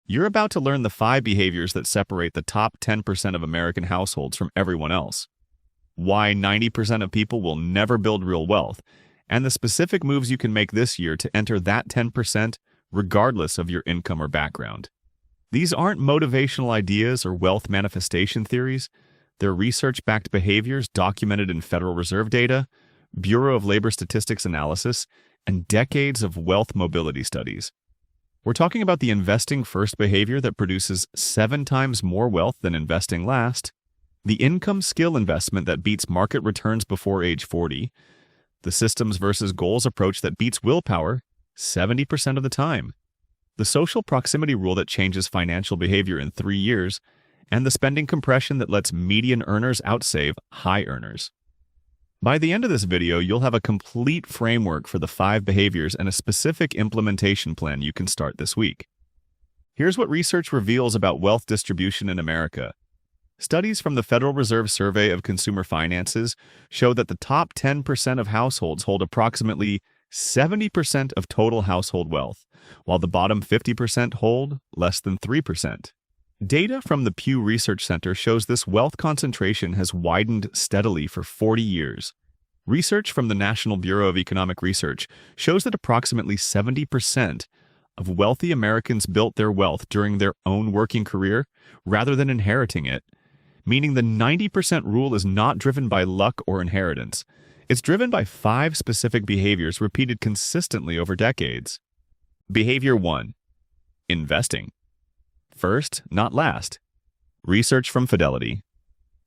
You're about to learn the 5 behaviors that separate the top 10% of American households from everyone else, why 90% of people will never build real wealth, and the specific moves you can make this year to enter that 10% regardless of your income or background. These aren't motivational ideas or wealth manifestation theories. They're research-backed behaviors documented in Federal Reserve data, Bureau of Labor Statistics analysis, and decades of wealth mobility studies. We're talking about the investing first behavior that produces 7 times more wealth than investing last, the income skill investment that beats market returns before age 40, the systems versus goals approach that beats willpower 70% of the time, the social proximity rule that changes financial behavior in 3 years, and the spending compression that lets median earners outsave high earners. By the end of this video, you'll have a complete framework for the 5 behaviors and a specific implementation plan you can start this week. Here's what research reveals about wealth distribution in America. Studies from the Federal Reserve Survey of Consumer Finances show that the top 10% of households hold approximately 70% of total household wealth, while the bottom 50% hold less than 3%. Data from the Pew Research Center shows this wealth concentration has widened steadily for 40 years. Research from the National Bureau of Economic Research shows that approximately 70% of wealthy Americans built their wealth during their own working career rather than inheriting it, meaning the 90% rule is not driven by luck or inheritance. It's driven by 5 specific behaviors repeated consistently over decades. Behavior 1. Investing. First, not last. Research from Fidelity.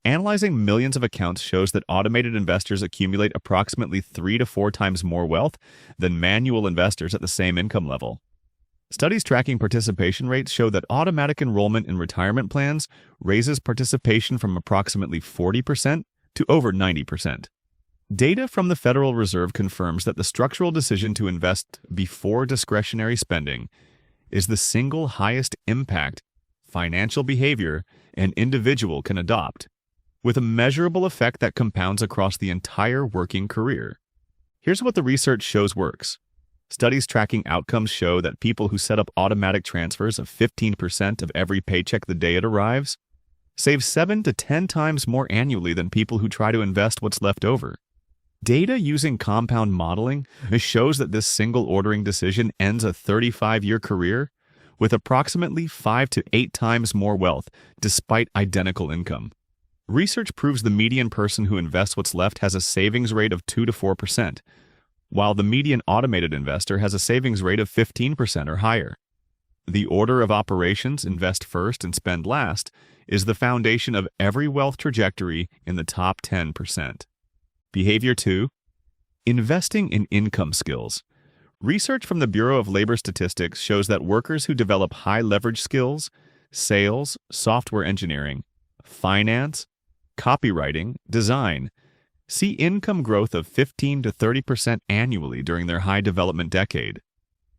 Analyzing millions of accounts shows that automated investors accumulate approximately 3 to 4 times more wealth than manual investors at the same income level. Studies tracking participation rates show that automatic enrollment in retirement plans raises participation from approximately 40% to over 90%. Data from the Federal Reserve confirms that the structural decision to invest before discretionary spending is the single highest impact financial behavior an individual can adopt, with a measurable effect that compounds across the entire working career. Here's what the research shows works. Studies tracking outcomes show that people who set up automatic transfers of 15% of every paycheck the day it arrives save 7 to 10 times more annually than people who try to invest what's left over. Data using compound modeling shows that this single ordering decision ends a 35-year career with approximately 5 to 8 times more wealth despite identical income. Research proves the median person who invests what's left has a savings rate of 2 to 4%, while the median automated investor has a savings rate of 15% or higher. The order of operations, invest first and spend last, is the foundation of every wealth trajectory in the top 10%. Behavior 2. Investing in income skills. Research from the Bureau of Labor Statistics shows that workers who develop high-leverage skills, sales, software engineering, finance, copywriting, design, see income growth of 15 to 30% annually during their high development decade.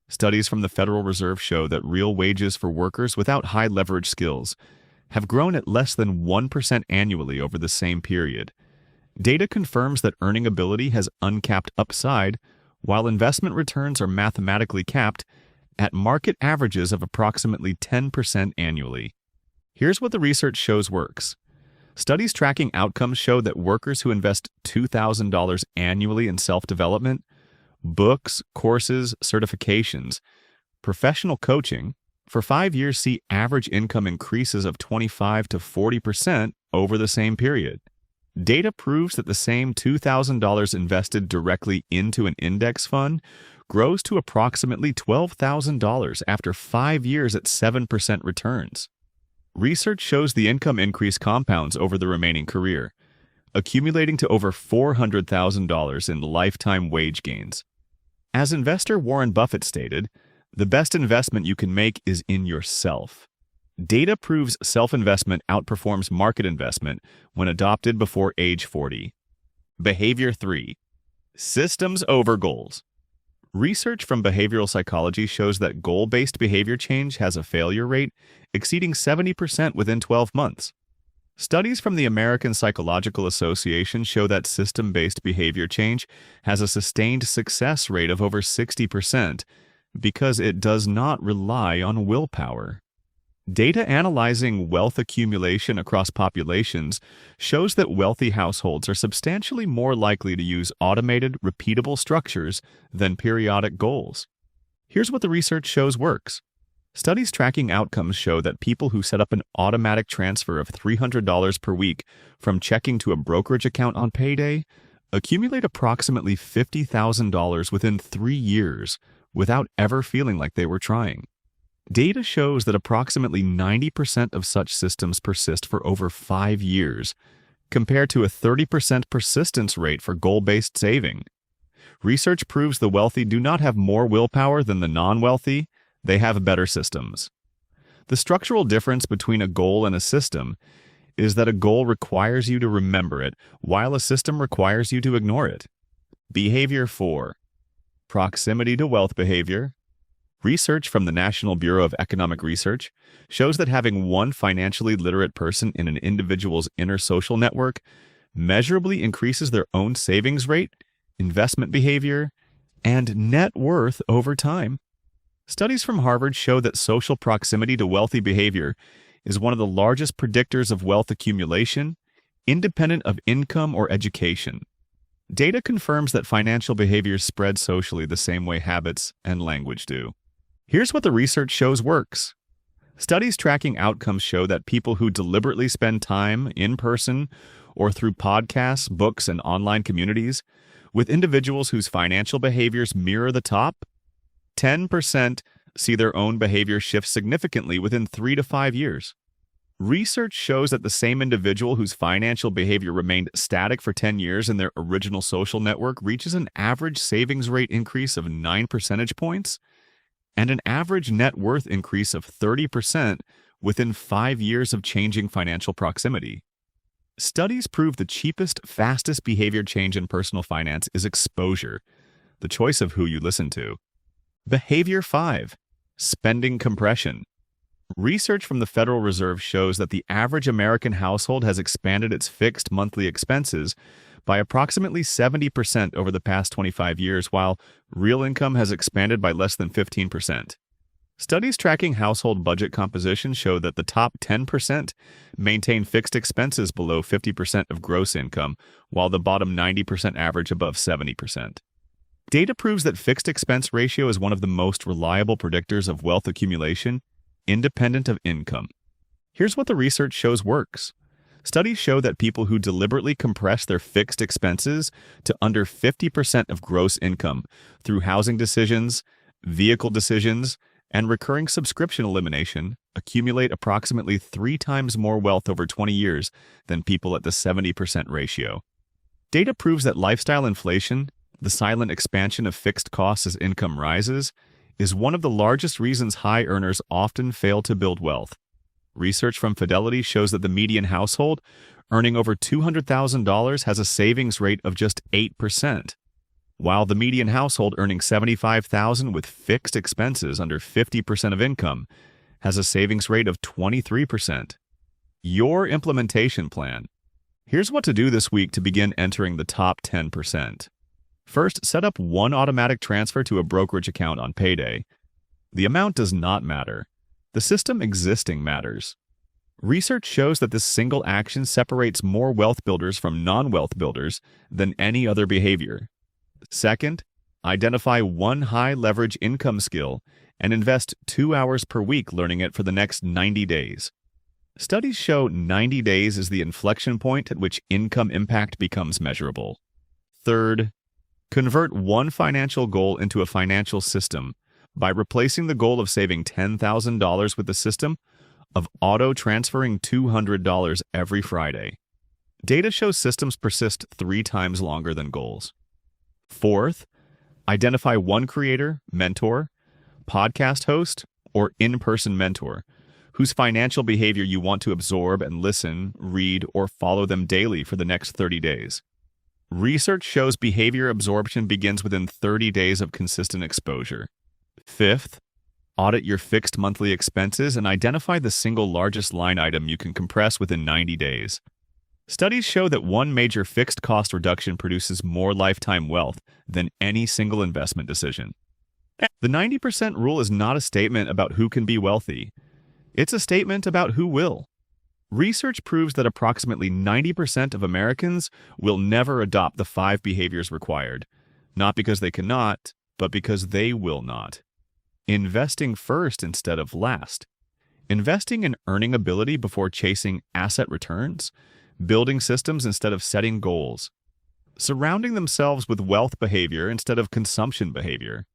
Studies from the Federal Reserve show that real wages for workers without high-leverage skills have grown at less than 1% annually over the same period. Data confirms that earning ability has uncapped upside, while investment returns are mathematically capped at market averages of approximately 10% annually. Here's what the research shows works. Studies tracking outcomes show that workers who invest $2,000 annually in self-development, books, courses, certifications, professional coaching, for 5 years see average income increases of 25 to 40% over the same period. Data proves that the same $2,000 invested directly into an index fund grows to approximately $12,000 after 5 years at 7% returns. Research shows the income increase compounds over the remaining career, accumulating to over $400,000 in lifetime wage gains. As investor Warren Buffett stated, the best investment you can make is in yourself. Data proves self-investment outperforms market investment when adopted before age 40. Behavior 3. Systems over goals. Research from behavioral psychology shows that goal-based behavior change has a failure rate exceeding 70% within 12 months. Studies from the American Psychological Association show that system-based behavior change has a sustained success rate of over 60% because it does not rely on willpower. Data analyzing wealth accumulation across populations shows that wealthy households are substantially more likely to use automated, repeatable structures than periodic goals. Here's what the research shows works. Studies tracking outcomes show that people who set up an automatic transfer of $300 per week from checking to a brokerage account on payday accumulate approximately $50,000 within 3 years without ever feeling like they were trying. Data shows that approximately 90% of such systems persist for over 5 years, compared to a 30% persistence rate for goal-based saving. Research proves the wealthy do not have more willpower than the non-wealthy, they have better systems. The structural difference between a goal and a system is that a goal requires you to remember it, while a system requires you to ignore it. Behavior 4. Proximity to wealth behavior. Research from the National Bureau of Economic Research shows that having one financially literate person in an individual's inner social network measurably increases their own savings rate, investment behavior, and net worth over time. Studies from Harvard show that social proximity to wealthy behavior is one of the largest predictors of wealth accumulation, independent of income or education. Data confirms that financial behaviors spread socially the same way habits and language do. Here's what the research shows works. Studies tracking outcomes show that people who deliberately spend time in person or through podcasts, books, and online communities with individuals whose financial behaviors mirror the top, 10% see their own behavior shift significantly within 3 to 5 years. Research shows that the same individual whose financial behavior remained static for 10 years in their original social network reaches an average savings rate increase of 9 percentage points and an average net worth increase of 30% within 5 years of changing financial proximity. Studies prove the cheapest, fastest behavior change in personal finance is exposure, the choice of who you listen to. Behavior 5. Spending compression. Research from the Federal Reserve shows that the average American household has expanded its fixed monthly expenses by approximately 70% over the past 25 years, while real income has expanded by less than 15%. Studies tracking household budget composition show that the top 10% maintain fixed expenses below 50% of gross income, while the bottom 90% average above 70%. Data proves that fixed expense ratio is one of the most reliable predictors of wealth accumulation, independent of income. Here's what the research shows works. Studies show that people who deliberately compress their fixed expenses to under 50% of gross income through housing decisions, vehicle decisions, and recurring subscription elimination accumulate approximately 3 times more wealth over 20 years than people at the 70% ratio. Data proves that lifestyle inflation, the silent expansion of fixed costs as income rises, is one of the largest reasons high earners often fail to build wealth. Research from Fidelity shows that the median household earning over $200,000 has a savings rate of just 8%, while the median household earning $75,000 with fixed expenses under 50% of income has a savings rate of 23%. Your implementation plan. Here's what to do this week to begin entering the top 10%. First, set up one automatic transfer to a brokerage account on payday. The amount does not matter. The system existing matters. Research shows that this single action separates more wealth builders from non-wealth builders than any other behavior. Second, identify one high-leverage income skill and invest 2 hours per week learning it for the next 90 days. Studies show 90 days is the inflection point at which income impact becomes measurable. Third, convert one financial goal into a financial system by replacing the goal of saving $10,000 with the system of auto-transferring $200 every Friday. Data shows systems persist 3 times longer than goals. Fourth, identify one creator, mentor, podcast host, or in-person mentor whose financial behavior you want to absorb and listen, read, or follow them daily for the next 30 days. Research shows behavior absorption begins within 30 days of consistent exposure. Fifth, audit your fixed monthly expenses and identify the single largest line item you can compress within 90 days. Studies show that one major fixed cost reduction produces more lifetime wealth than any single investment decision. The 90% rule is not a statement about who can be wealthy. It's a statement about who will. Research proves that approximately 90% of Americans will never adopt the 5 behaviors required, not because they cannot, but because they will not. Investing first instead of last. Investing in earning ability before chasing asset returns. Building systems instead of setting goals. Surrounding themselves with wealth behavior instead of consumption behavior.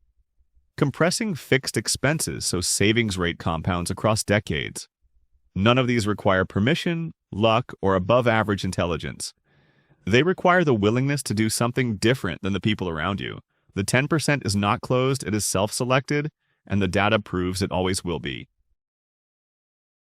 Compressing fixed expenses so savings rate compounds across decades. None of these require permission, luck, or above-average intelligence. They require the willingness to do something different than the people around you. The 10% is not closed, it is self-selected, and the data proves it always will be.